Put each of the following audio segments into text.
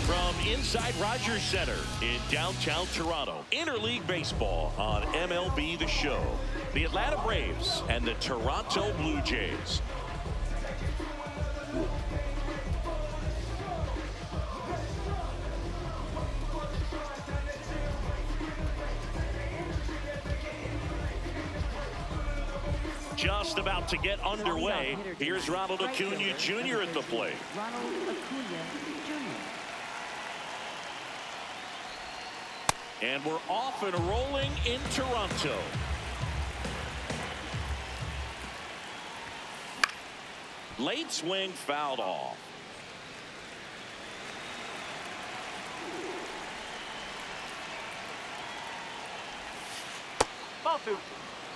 From inside Rogers Center in downtown Toronto, interleague baseball on MLB The Show. The Atlanta Braves and the Toronto Blue Jays. Just about to get underway. Here's Ronald Acuna Jr. at the plate. Ronald Acuna Jr. And we're off and rolling in Toronto. Late swing fouled off. Ball two.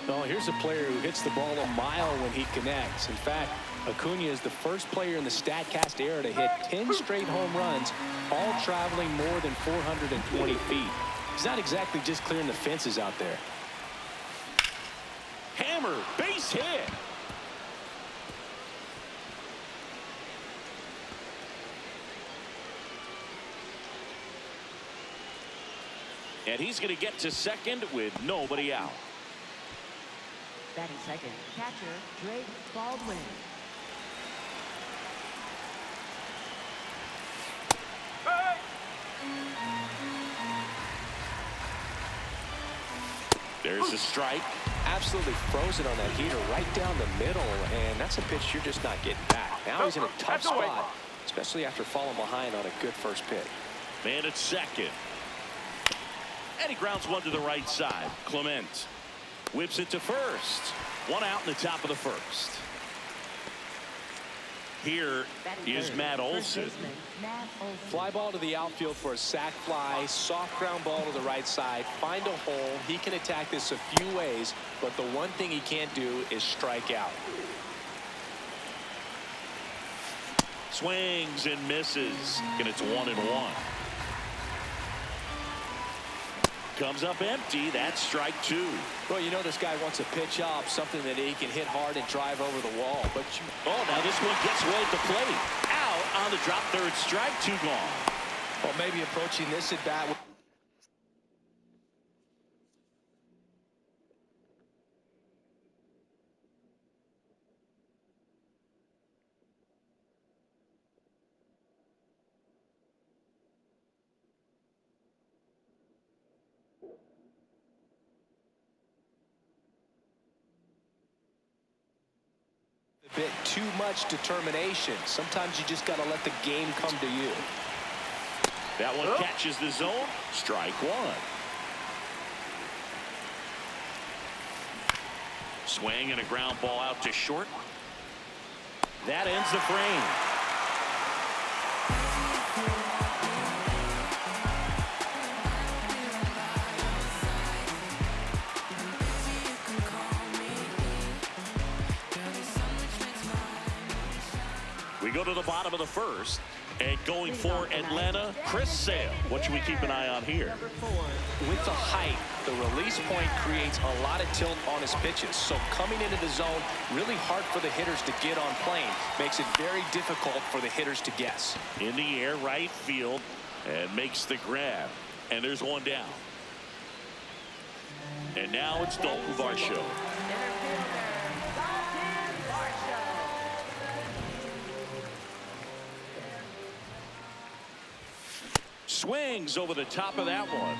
Well, here's a player who hits the ball a mile when he connects. In fact, Acuna is the first player in the StatCast era to hit 10 straight home runs, all traveling more than 420 feet. He's not exactly just clearing the fences out there. Hammer, base hit. And he's going to get to second with nobody out. Batting second, catcher Drake Baldwin. Hey! There's a strike. Absolutely frozen on that heater right down the middle, and that's a pitch you're just not getting back. Now he's in a tough spot, especially after falling behind on a good first pitch. Man at second. And he grounds one to the right side. Clement whips it to first. One out in the top of the first. Here is Matt Olson. Fly ball to the outfield for a sac fly. Soft ground ball to the right side. Find a hole. He can attack this a few ways, but the one thing he can't do is strike out. Swings and misses. And it's 1-1. Comes up empty. That's strike two. Well, you know this guy wants a pitch up, something that he can hit hard and drive over the wall. But oh, now this one gets well at the plate. Out on the drop, third strike, two gone. Well, maybe approaching this at bat. A bit too much determination. Sometimes you just got to let the game come to you. That one catches the zone. Strike one. Swing and a ground ball out to short. That ends the frame. We go to the bottom of the first, and going for Atlanta, Chris Sale. What should we keep an eye on here? With the height, the release point creates a lot of tilt on his pitches. So coming into the zone, really hard for the hitters to get on plane. Makes it very difficult for the hitters to guess. In the air, right field, and makes the grab. And there's one down. And now it's Dalton Varsho. Swings over the top of that one.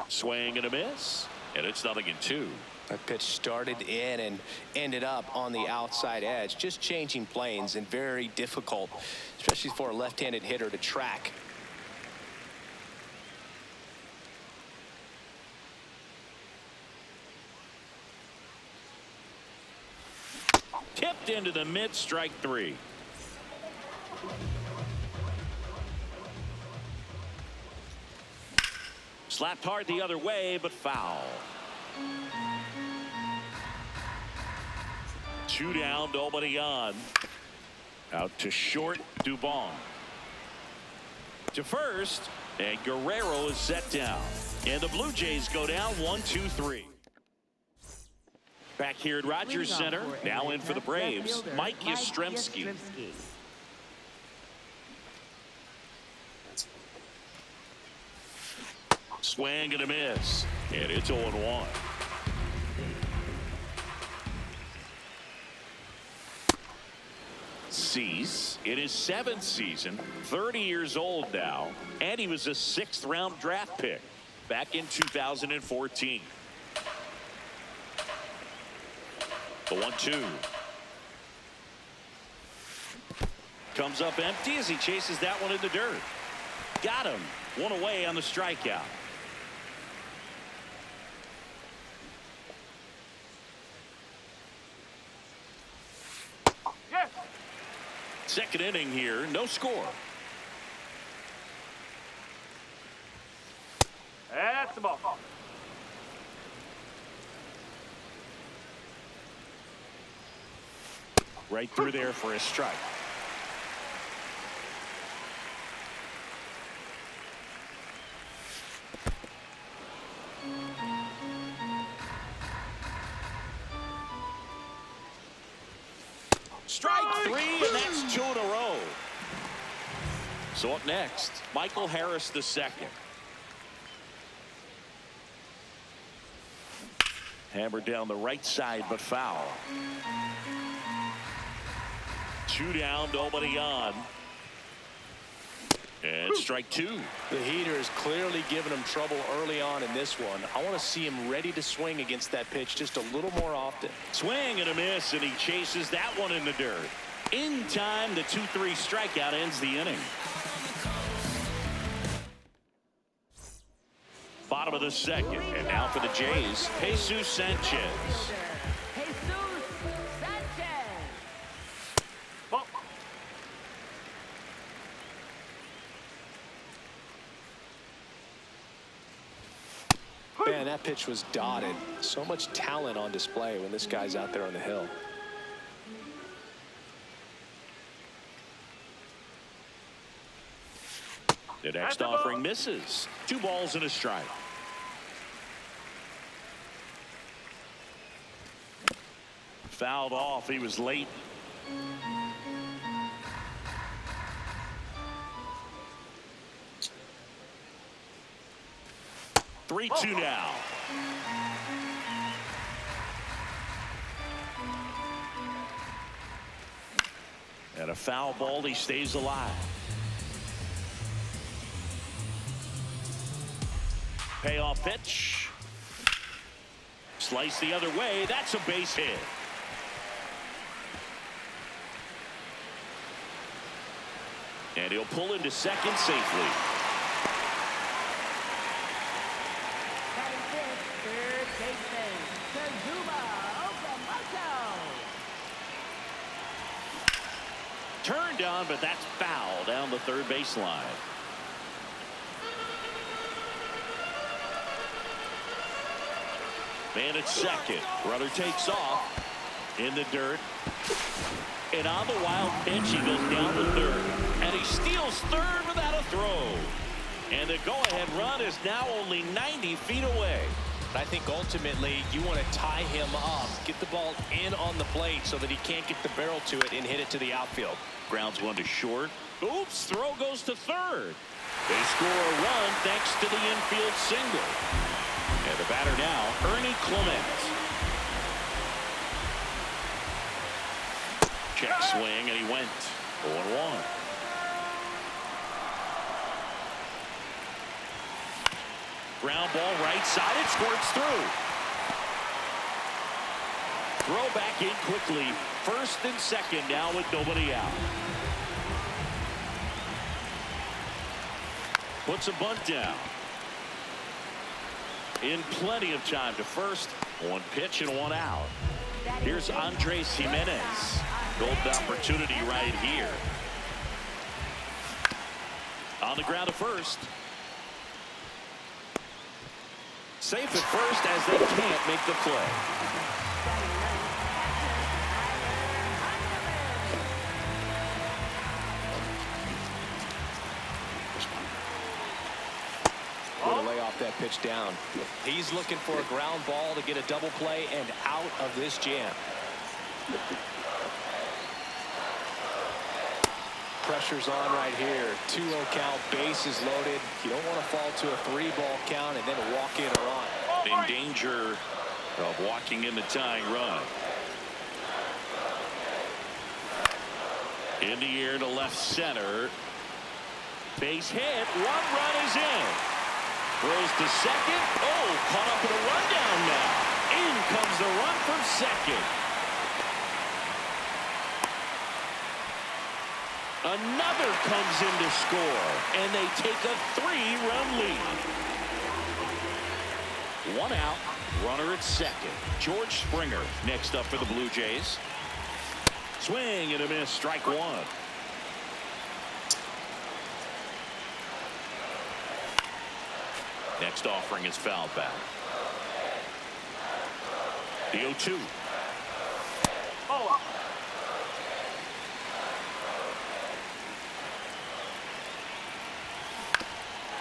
Swing and a miss. And it's 0-2. That pitch started in and ended up on the outside edge, just changing planes, and very difficult, especially for a left-handed hitter, to track. Tipped into the mid, strike 3. Slapped hard the other way, but foul. 2 down, nobody on. Out to short, Dubon. To first, and Guerrero is set down. And the Blue Jays go down 1-2-3. Back here at Rogers Center, now in for the Braves, Mike Yastrzemski. Swing and a miss, and it's 0-1. Cease in his 7th season, 30 years old now, and he was a 6th-round draft pick back in 2014. The 1-2 comes up empty as he chases that one in the dirt. Got him. 1 away on the strikeout. Second inning here, no score. That's the ball. Right through there for a strike. Strike 3, and that's 2 in a row. So up next, Michael Harris II. Hammered down the right side, but foul. 2 down, nobody on. And strike 2. The heater is clearly giving him trouble early on in this one. I want to see him ready to swing against that pitch just a little more often. Swing and a miss, and he chases that one in the dirt. In time, the 2-3 strikeout ends the inning. Bottom of the second, and now for the Jays, Jesus Sanchez. Man, that pitch was dotted. So much talent on display when this guy's out there on the hill. The next offering misses. 2 balls and a strike. Fouled off. He was late. Three, 2 now. And a foul ball. He stays alive. Payoff pitch. Slice the other way. That's a base hit. And he'll pull into second safely. Turned on, but that's foul down the third baseline. Man at second. Brother takes off in the dirt. And on the wild pitch, he goes down to third. And he steals third without a throw. And the go-ahead run is now only 90 feet away. I think ultimately you want to tie him up, get the ball in on the plate so that he can't get the barrel to it and hit it to the outfield. Grounds one to short. Oops, throw goes to third. They score a run thanks to the infield single. And the batter now, Ernie Clement. Check swing, and he went 0-1. Ground ball right side, it squirts through. throw back in quickly. First and second now with nobody out. Puts a bunt down. In plenty of time to first. One pitch and one out. Here's Andres Jimenez. Golden opportunity right here. On the ground to first. Safe at first as they can't make the play. Going to lay off that pitch down. He's looking for a ground ball to get a double play and out of this jam. Pressure's on right here. 2-0 count, bases loaded. You don't want to fall to a 3-ball count and then walk in or on. In danger of walking in the tying run. In the air to left center. Base hit. 1 run is in. Throws to second. Oh, caught up in a rundown now. In comes the run from second. Another comes in to score, and they take a 3-run lead. 1 out, runner at second. George Springer next up for the Blue Jays. Swing and a miss, strike 1. Next offering is foul back. The 0-2. Oh.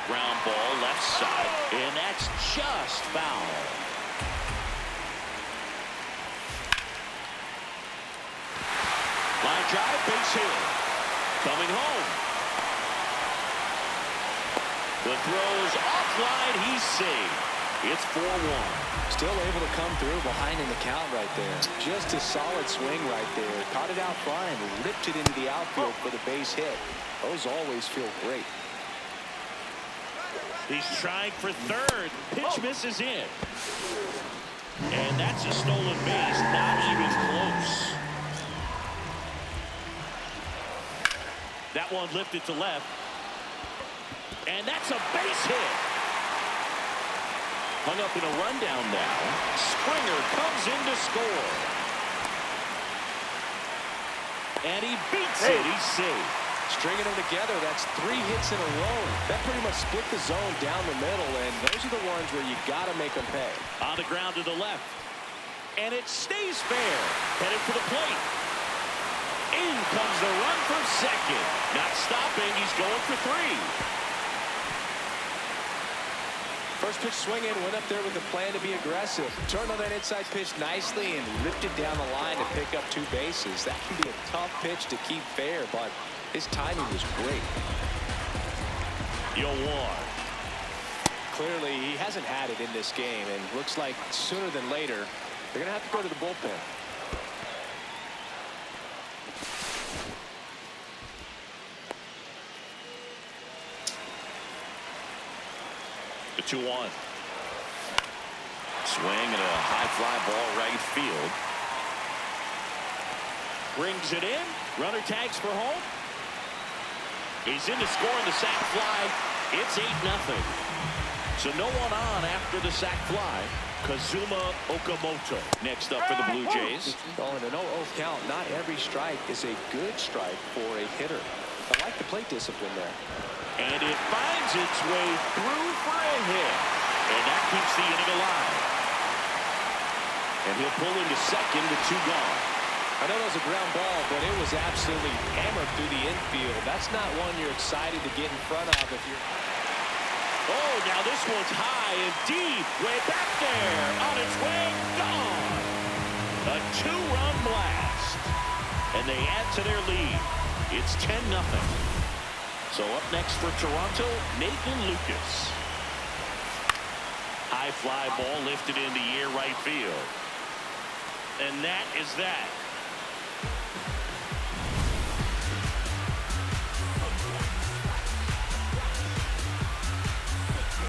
Ground ball left side, and that's just foul. Line drive, base hit. Coming home. The throw's offline, he's saved. It's 4-1. Still able to come through behind in the count right there. Just a solid swing right there. Caught it out front and ripped it into the outfield for the base hit. Those always feel great. He's trying for third. Pitch misses in. And that's a stolen base. Not even close. That one lifted to left. And that's a base hit. Hung up in a rundown now. Springer comes in to score. And he beats it. He's safe. Stringing them together, that's 3 hits in a row. That pretty much split the zone down the middle, and those are the ones where you got to make them pay. On the ground to the left. And it stays fair. Headed for the plate. In comes the run from second. Not stopping. He's going for 3. First pitch swinging, went up there with a plan to be aggressive. Turned on that inside pitch nicely and ripped it down the line to pick up 2 bases. That can be a tough pitch to keep fair, but his timing was great. 0-1. Clearly, he hasn't had it in this game, and looks like sooner than later, they're going to have to go to the bullpen. The 2-1. Swing and a high fly ball right field. Brings it in. Runner tags for home. He's in to score in the sac fly. It's 8-0. So no one on after the sac fly. Kazuma Okamoto next up for the Blue Jays. Oh, in an 0-0 count, not every strike is a good strike for a hitter. I like the plate discipline there. And it finds its way through for a hit. And that keeps the inning alive. And he'll pull into second with 2 gone. I know that was a ground ball, but it was absolutely hammered through the infield. That's not one you're excited to get in front of if you're... Oh, now this one's high and deep. Way back there. On its way, gone. A 2-run blast. And they add to their lead. It's 10-0. So up next for Toronto, Nathan Lucas. High fly ball lifted in the air right field. And that is that.